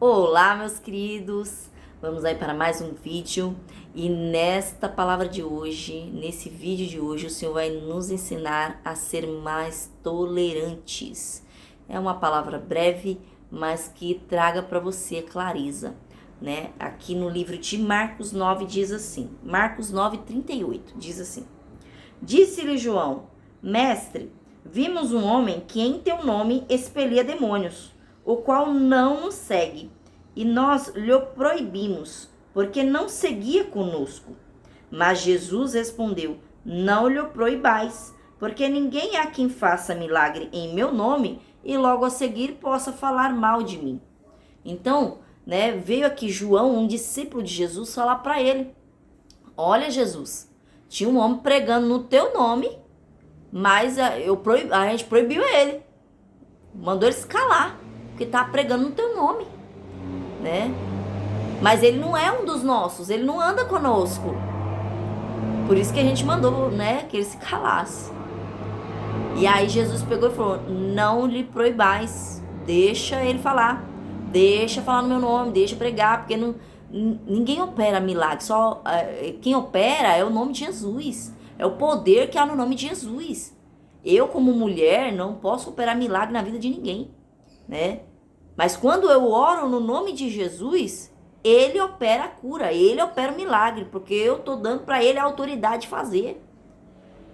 Olá, meus queridos! Vamos aí para mais um vídeo e nesta palavra de hoje, nesse vídeo de hoje, o Senhor vai nos ensinar a ser mais tolerantes. É uma palavra breve, mas que traga para você clareza, né? Aqui no livro de Marcos 9 diz assim, Marcos 9:38 diz assim: Disse-lhe João: Mestre, vimos um homem que em teu nome expelia demônios, o qual não nos segue, e nós lhe proibimos, porque não seguia conosco. Mas Jesus respondeu: Não lhe proibais, porque ninguém há quem faça milagre em meu nome e logo a seguir possa falar mal de mim. Então, veio aqui João, um discípulo de Jesus, falar para ele: Olha, Jesus, tinha um homem pregando no teu nome, mas a gente proibiu ele. Mandou ele se calar, porque tá pregando no teu nome, né? Mas ele não é um dos nossos, ele não anda conosco. Por isso que a gente mandou, que ele se calasse. E aí Jesus pegou e falou: Não lhe proibais, deixa ele falar. Deixa falar no meu nome, deixa pregar, porque ninguém opera milagre. Só quem opera é o nome de Jesus. É o poder que há no nome de Jesus. Eu, como mulher, não posso operar milagre na vida de ninguém, né? Mas quando eu oro no nome de Jesus, ele opera a cura, ele opera o milagre, porque eu tô dando para ele a autoridade de fazer,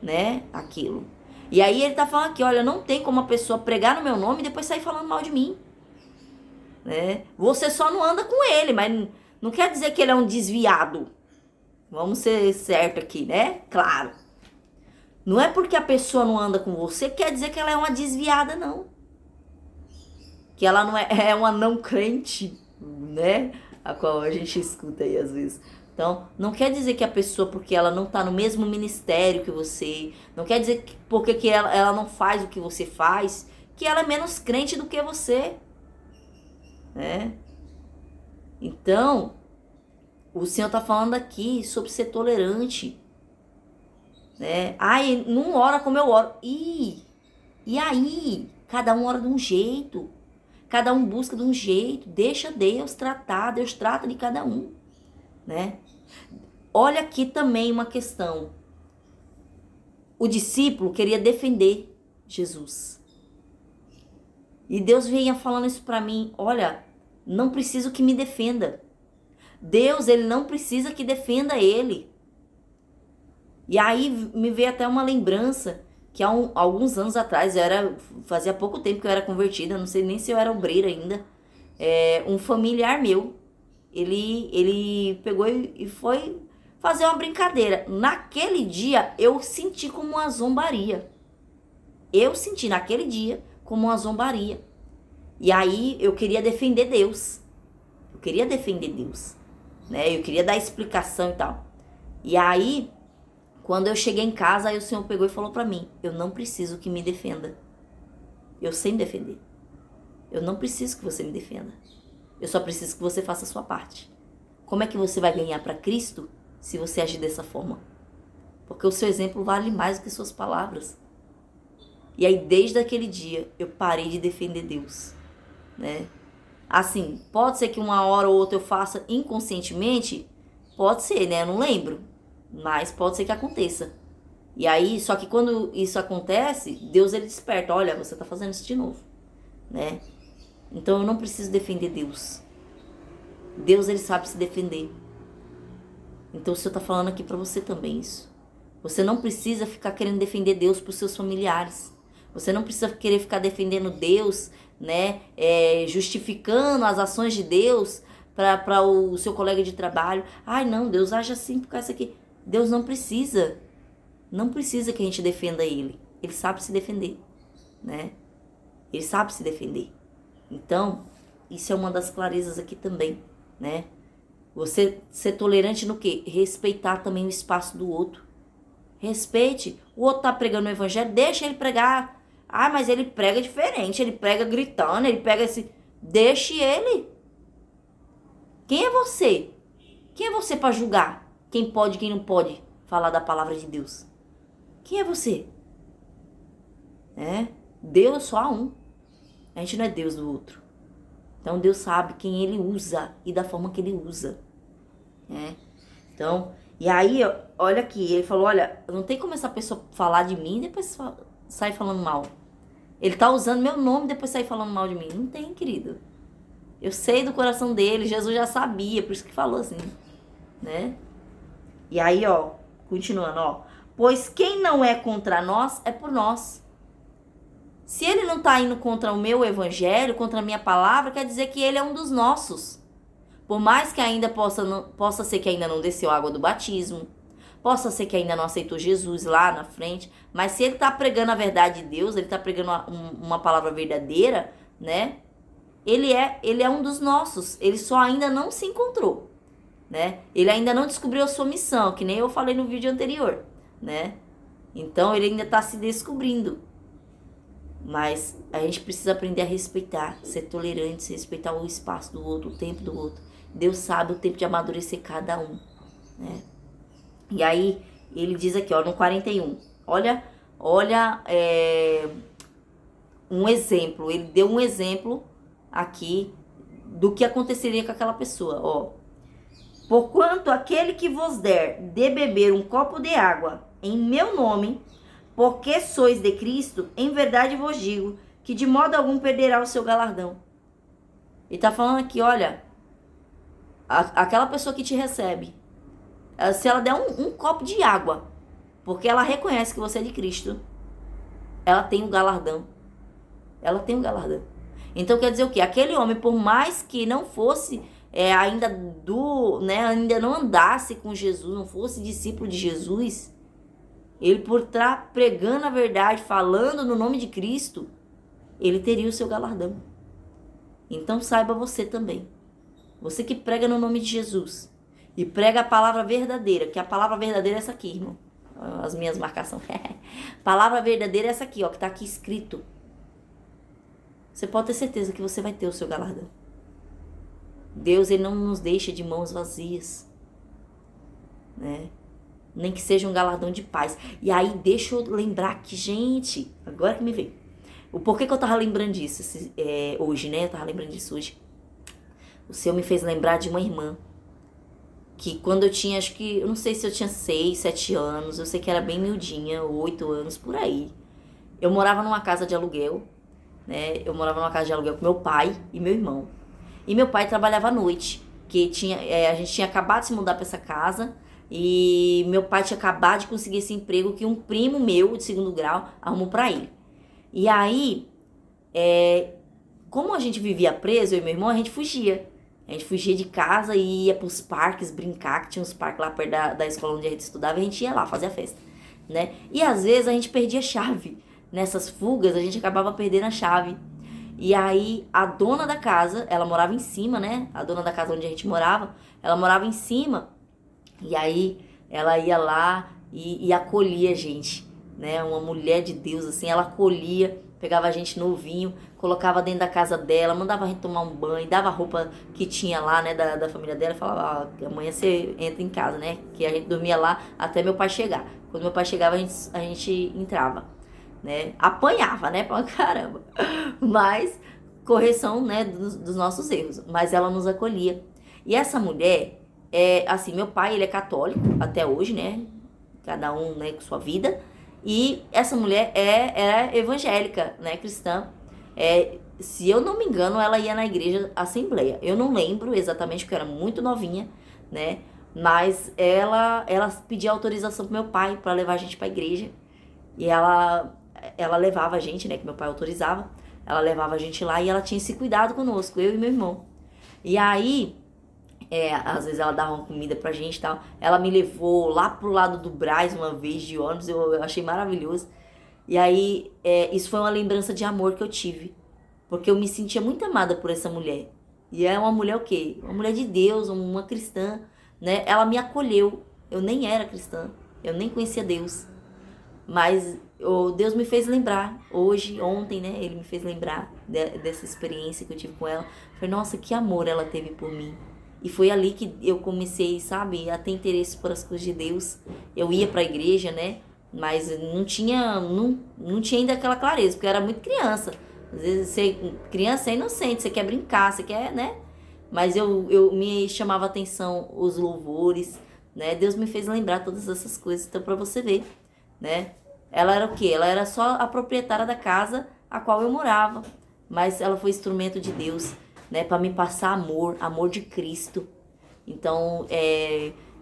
né, aquilo. E aí ele tá falando aqui, olha, não tem como a pessoa pregar no meu nome e depois sair falando mal de mim, né? Você só não anda com ele, mas não quer dizer que ele é um desviado. Vamos ser certo aqui, né? Claro. Não é porque a pessoa não anda com você que quer dizer que ela é uma desviada, não. Que ela não é uma não crente, né? A qual a gente escuta aí às vezes. Então, não quer dizer que a pessoa, porque ela não tá no mesmo ministério que você, não quer dizer que porque que ela não faz o que você faz, que ela é menos crente do que você, né? Então, o Senhor tá falando aqui sobre ser tolerante, né? Ai, não ora como eu oro. E aí? Cada um ora de um jeito. Cada um busca de um jeito. Deixa Deus tratar. Deus trata de cada um, né? Olha aqui também uma questão. O discípulo queria defender Jesus. E Deus vinha falando isso para mim. Olha, não preciso que me defenda. Deus, ele não precisa que defenda ele. E aí me veio até uma lembrança que há alguns anos atrás, fazia pouco tempo que eu era convertida, não sei nem se eu era obreira ainda, um familiar meu, ele pegou e foi fazer uma brincadeira. Naquele dia, eu senti como uma zombaria. Eu senti naquele dia como uma zombaria. E aí eu queria defender Deus. Eu queria defender Deus, né? Eu queria dar explicação e tal. E aí, quando eu cheguei em casa, aí o Senhor pegou e falou pra mim: eu não preciso que me defenda. Eu sei me defender. Eu não preciso que você me defenda. Eu só preciso que você faça a sua parte. Como é que você vai ganhar para Cristo se você agir dessa forma? Porque o seu exemplo vale mais do que suas palavras. E aí, desde aquele dia, eu parei de defender Deus, né? Assim, pode ser que uma hora ou outra eu faça inconscientemente, pode ser, né? Eu não lembro, mas pode ser que aconteça. E aí, só que quando isso acontece, Deus, ele desperta: olha, você tá fazendo isso de novo, né? Então eu não preciso defender Deus. Deus, ele sabe se defender. Então o Senhor tá falando aqui pra você também isso. Você não precisa ficar querendo defender Deus pros seus familiares. Você não precisa querer ficar defendendo Deus, né? Justificando as ações de Deus para o seu colega de trabalho. Ai, não, Deus age assim por causa aqui. Deus não precisa. Não precisa que a gente defenda ele. Ele sabe se defender, né? Ele sabe se defender. Então, isso é uma das clarezas aqui também, né? Você ser tolerante no quê? Respeitar também o espaço do outro. Respeite. O outro tá pregando o evangelho, deixa ele pregar. Ah, mas ele prega diferente, ele prega gritando, ele prega assim. Deixe ele. Quem é você? Quem é você para julgar quem pode e quem não pode falar da palavra de Deus? Quem é você? Deus só há um. A gente não é Deus do outro. Então Deus sabe quem ele usa e da forma que ele usa, né? Então, e aí, olha aqui, ele falou, olha, não tem como essa pessoa falar de mim e depois sair falando mal. Ele tá usando meu nome e depois sair falando mal de mim. Não tem, querido. Eu sei do coração dele, Jesus já sabia, por isso que falou assim, né? E aí, ó, continuando, ó. Pois quem não é contra nós, é por nós. Se ele não tá indo contra o meu evangelho, contra a minha palavra, quer dizer que ele é um dos nossos. Por mais que ainda possa ser que ainda não desceu a água do batismo, possa ser que ainda não aceitou Jesus lá na frente, mas se ele tá pregando a verdade de Deus, ele tá pregando uma palavra verdadeira, né? Ele é um dos nossos, ele só ainda não se encontrou, né? Ele ainda não descobriu a sua missão, que nem eu falei no vídeo anterior, né? Então ele ainda tá se descobrindo. Mas a gente precisa aprender a respeitar, ser tolerante, respeitar o espaço do outro, o tempo do outro. Deus sabe o tempo de amadurecer cada um, né? E aí, ele diz aqui, ó, no 41, olha, um exemplo, ele deu um exemplo aqui do que aconteceria com aquela pessoa, ó. Porquanto aquele que vos der de beber um copo de água em meu nome, porque sois de Cristo, em verdade vos digo, que de modo algum perderá o seu galardão. Ele tá falando aqui, olha, aquela pessoa que te recebe, se ela der um copo de água, porque ela reconhece que você é de Cristo, ela tem um galardão. Ela tem um galardão. Então quer dizer o quê? Aquele homem, por mais que não fosse ainda não andasse com Jesus, não fosse discípulo de Jesus, ele por estar pregando a verdade, falando no nome de Cristo, ele teria o seu galardão. Então saiba você também. Você que prega no nome de Jesus e prega a palavra verdadeira, que a palavra verdadeira é essa aqui, irmão. As minhas marcações. Palavra verdadeira é essa aqui, ó, que tá aqui escrito. Você pode ter certeza que você vai ter o seu galardão. Deus, ele não nos deixa de mãos vazias, né? Nem que seja um galardão de paz. E aí, deixa eu lembrar aqui, gente, agora que me veio. O porquê que eu tava lembrando disso hoje, né? Eu tava lembrando disso hoje. O Senhor me fez lembrar de uma irmã. Que quando eu tinha, acho que, eu não sei se eu tinha 6, 7 anos. Eu sei que era bem miudinha, 8 anos, por aí. Eu morava numa casa de aluguel, né? Eu morava numa casa de aluguel com meu pai e meu irmão. E meu pai trabalhava à noite. Que a gente tinha acabado de se mudar pra essa casa. E meu pai tinha acabado de conseguir esse emprego que um primo meu, de 2º grau, arrumou pra ele. E aí, como a gente vivia preso, eu e meu irmão, a gente fugia. A gente fugia de casa e ia pros parques brincar, que tinha uns parques lá perto da escola onde a gente estudava, e a gente ia lá fazer a festa, né? E às vezes a gente perdia a chave. Nessas fugas, a gente acabava perdendo a chave. E aí, a dona da casa, ela morava em cima, né? A dona da casa onde a gente morava, ela morava em cima. E aí, ela ia lá e acolhia a gente, né? Uma mulher de Deus, assim, ela acolhia, pegava a gente novinho, colocava dentro da casa dela, mandava a gente tomar um banho, dava a roupa que tinha lá, né, da família dela, e falava, amanhã você entra em casa, né? Que a gente dormia lá até meu pai chegar. Quando meu pai chegava, a gente entrava, né? Apanhava, né, pra caramba. Mas, correção, né, dos nossos erros. Mas ela nos acolhia. E essa mulher, assim, meu pai, ele é católico até hoje, né? Cada um, né, com sua vida. E essa mulher era evangélica, né, cristã. Se eu não me engano, ela ia na igreja Assembleia. Eu não lembro exatamente, porque eu era muito novinha, né? Mas ela pedia autorização pro meu pai para levar a gente pra igreja. E ela levava a gente, né, que meu pai autorizava. Ela levava a gente lá e ela tinha esse cuidado conosco, eu e meu irmão. E aí, às vezes ela dava uma comida pra gente e tal. Ela me levou lá pro lado do Brás uma vez de ônibus, eu achei maravilhoso. E aí, isso foi uma lembrança de amor que eu tive. Porque eu me sentia muito amada por essa mulher. E é uma mulher o quê? Uma mulher de Deus, uma cristã, né? Ela me acolheu. Eu nem era cristã, eu nem conhecia Deus. Mas Deus me fez lembrar, ontem, né? Ele me fez lembrar dessa experiência que eu tive com ela. Falei, nossa, que amor ela teve por mim. E foi ali que eu comecei, sabe, a ter interesse por as coisas de Deus. Eu ia pra igreja, né? Mas não tinha ainda aquela clareza, porque eu era muito criança, Às vezes você, criança é inocente, você quer brincar, você quer, né? Mas eu me chamava atenção os louvores, né? Deus me fez lembrar todas essas coisas, então para você ver, né? Ela era o quê? Ela era só a proprietária da casa a qual eu morava, mas ela foi instrumento de Deus, né? Para me passar amor, amor de Cristo. Então,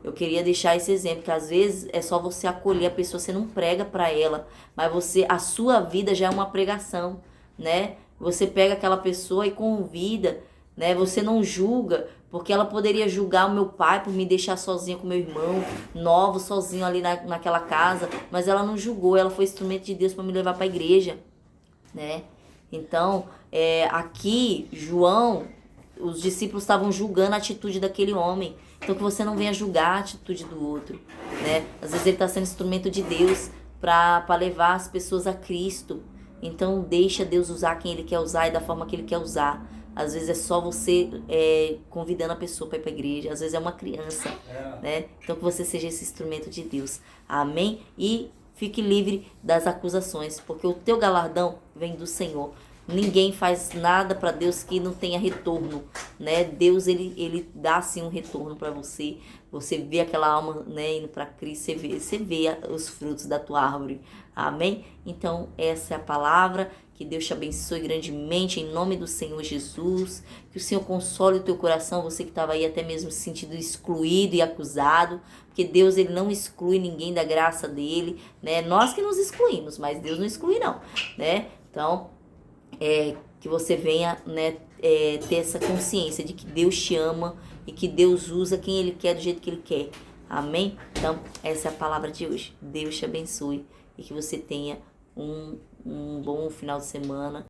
eu queria deixar esse exemplo, que às vezes é só você acolher a pessoa, você não prega para ela, mas a sua vida já é uma pregação, né? Você pega aquela pessoa e convida, né? Você não julga, porque ela poderia julgar o meu pai por me deixar sozinha com meu irmão, novo, sozinho ali naquela casa, mas ela não julgou, ela foi instrumento de Deus para me levar para a igreja, né? Então, aqui, João, os discípulos estavam julgando a atitude daquele homem. Então, que você não venha julgar a atitude do outro, né? Às vezes ele está sendo instrumento de Deus para levar as pessoas a Cristo. Então, deixa Deus usar quem Ele quer usar e da forma que Ele quer usar. Às vezes é só você convidando a pessoa para ir para a igreja. Às vezes é uma criança, né? Então, que você seja esse instrumento de Deus. Amém? E fique livre das acusações, porque o teu galardão vem do Senhor. Ninguém faz nada para Deus que não tenha retorno, né? Deus, ele dá sim um retorno para você. Você vê aquela alma, né, indo para Cristo, você vê os frutos da tua árvore. Amém? Então, essa é a palavra. Que Deus te abençoe grandemente em nome do Senhor Jesus. Que o Senhor console o teu coração, você que estava aí até mesmo se sentindo excluído e acusado. Porque Deus, ele não exclui ninguém da graça dele, né? Nós que nos excluímos, mas Deus não exclui não, né? Então, que você venha, né, ter essa consciência de que Deus te ama e que Deus usa quem Ele quer do jeito que Ele quer. Amém? Então, essa é a palavra de hoje. Deus te abençoe e que você tenha um bom final de semana.